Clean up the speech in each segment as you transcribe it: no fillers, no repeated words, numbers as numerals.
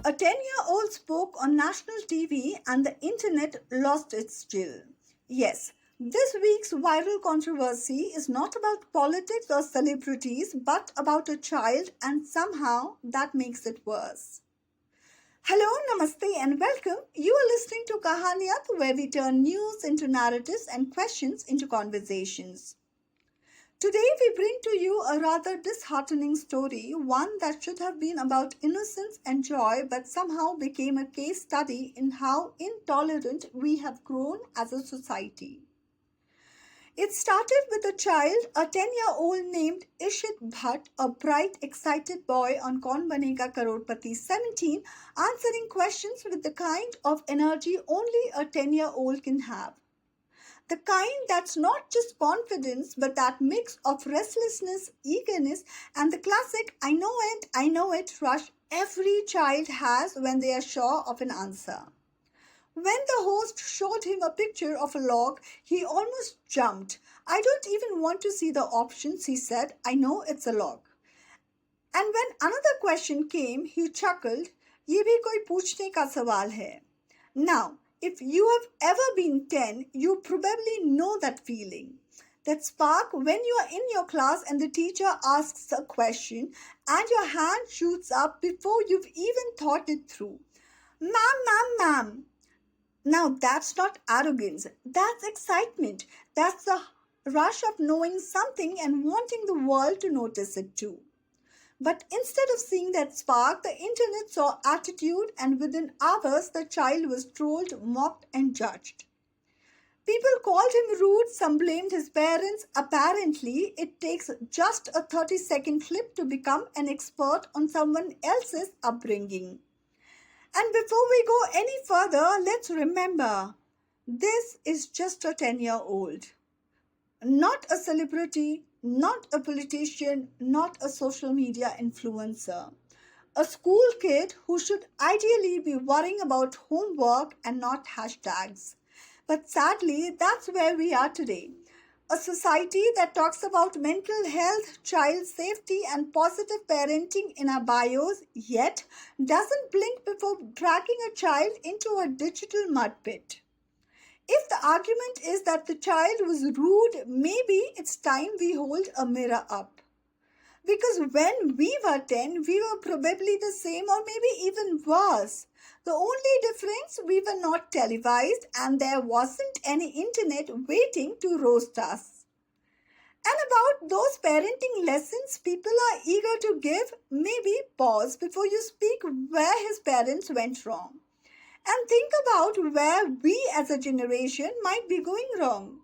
A 10-year-old spoke on national TV and the internet lost its chill. Yes, this week's viral controversy is not about politics or celebrities, but about a child, and somehow that makes it worse. Hello, namaste, and welcome. You are listening to Kahaniyat, where we turn news into narratives and questions into conversations. Today, we bring to you a rather disheartening story, one that should have been about innocence and joy, but somehow became a case study in how intolerant we have grown as a society. It started with a child, a 10-year-old named Ishit Bhatt, a bright, excited boy on Kaun Banega Crorepati 17, answering questions with the kind of energy only a 10-year-old can have. The kind that's not just confidence, but that mix of restlessness, eagerness, and the classic I know it rush every child has when they are sure of an answer. When the host showed him a picture of a log, he almost jumped. I don't even want to see the options, he said. I know it's a log. And when another question came, he chuckled, ये भी कोई पूछने का सवाल है. Now, if you have ever been 10, you probably know that feeling. That spark when you are in your class and the teacher asks a question and your hand shoots up before you've even thought it through. Ma'am. Now that's not arrogance, that's excitement. That's the rush of knowing something and wanting the world to notice it too. But instead of seeing that spark, the internet saw attitude, and within hours the child was trolled, mocked and judged. People called him rude, some blamed his parents. Apparently, it takes just a 30-second clip to become an expert on someone else's upbringing. And before we go any further, let's remember, this is just a 10-year-old. Not a celebrity, not a politician, not a social media influencer. A school kid who should ideally be worrying about homework and not hashtags. But sadly, that's where we are today. A society that talks about mental health, child safety, and positive parenting in our bios, yet doesn't blink before dragging a child into a digital mud pit. If the argument is that the child was rude, maybe it's time we hold a mirror up. Because when we were 10, we were probably the same or maybe even worse. The only difference, we were not televised and there wasn't any internet waiting to roast us. And about those parenting lessons people are eager to give, maybe pause before you speak where his parents went wrong. And think about where we as a generation might be going wrong.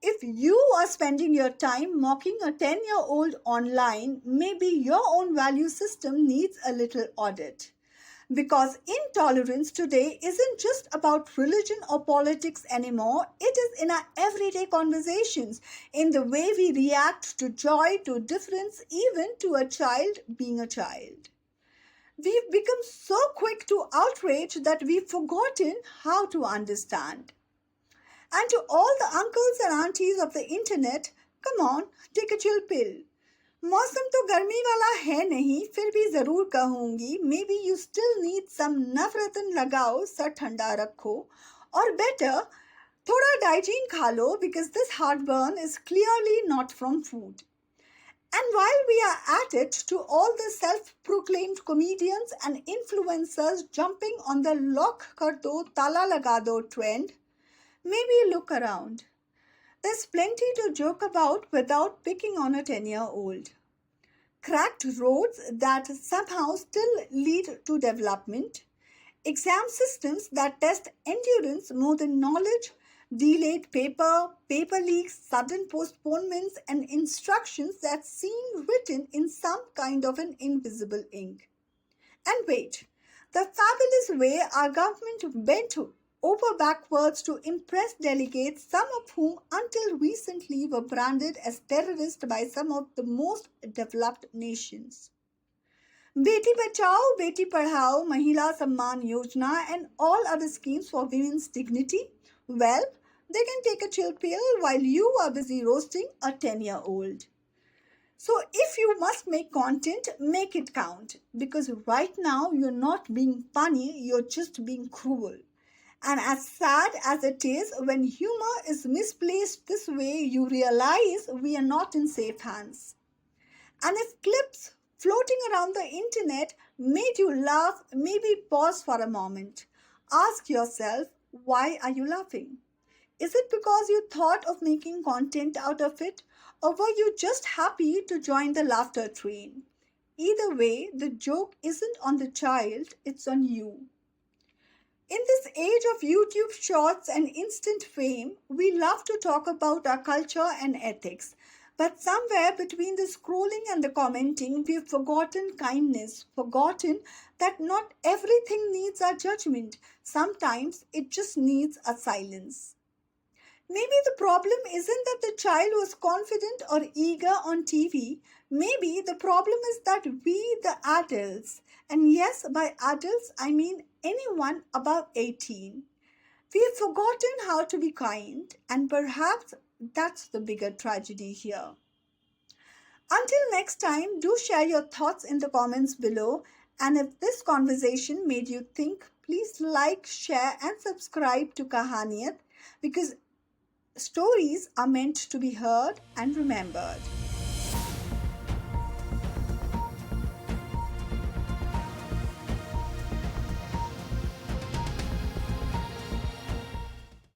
If you are spending your time mocking a 10-year-old online, maybe your own value system needs a little audit. Because intolerance today isn't just about religion or politics anymore. It is in our everyday conversations, in the way we react to joy, to difference, even to a child being a child. We've become so quick to outrage that we've forgotten how to understand. And to all the uncles and aunties of the internet, come on, take a chill pill. मौसम तो गर्मी वाला है नहीं, फिर भी जरूर कहूंगी, maybe you still need some नवरत्न लगाओ, सर ठंडा रखो, or better, थोड़ा डाइजीन खा लो, because this heartburn is clearly not from food. And while we are at it, to all the self-proclaimed comedians and influencers jumping on the lock kar do, tala laga do trend, maybe look around. There's plenty to joke about without picking on a 10-year-old. Cracked roads that somehow still lead to development. Exam systems that test endurance more than knowledge. Delayed paper leaks, sudden postponements, and instructions that seem written in some kind of an invisible ink. And wait, the fabulous way our government bent over backwards to impress delegates, some of whom until recently were branded as terrorists by some of the most developed nations. Beti Bachao, Beti Padhao, Mahila Samman Yojana, and all other schemes for women's dignity, well, they can take a chill pill while you are busy roasting a 10-year-old. So if you must make content, make it count. Because right now you're not being funny, you're just being cruel. And as sad as it is, when humor is misplaced this way, you realize we are not in safe hands. And if clips floating around the internet made you laugh, maybe pause for a moment. Ask yourself, why are you laughing? Is it because you thought of making content out of it? Or were you just happy to join the laughter train? Either way, the joke isn't on the child, it's on you. In this age of YouTube shorts and instant fame, we love to talk about our culture and ethics. But somewhere between the scrolling and the commenting, we've forgotten kindness, forgotten that not everything needs our judgment. Sometimes it just needs a silence. Maybe the problem isn't that the child was confident or eager on TV. Maybe the problem is that we, the adults, and yes, by adults, I mean anyone above 18, we've forgotten how to be kind, and perhaps that's the bigger tragedy here. Until next time, do share your thoughts in the comments below. And if this conversation made you think, please like, share, and subscribe to Kahaniyat because stories are meant to be heard and remembered.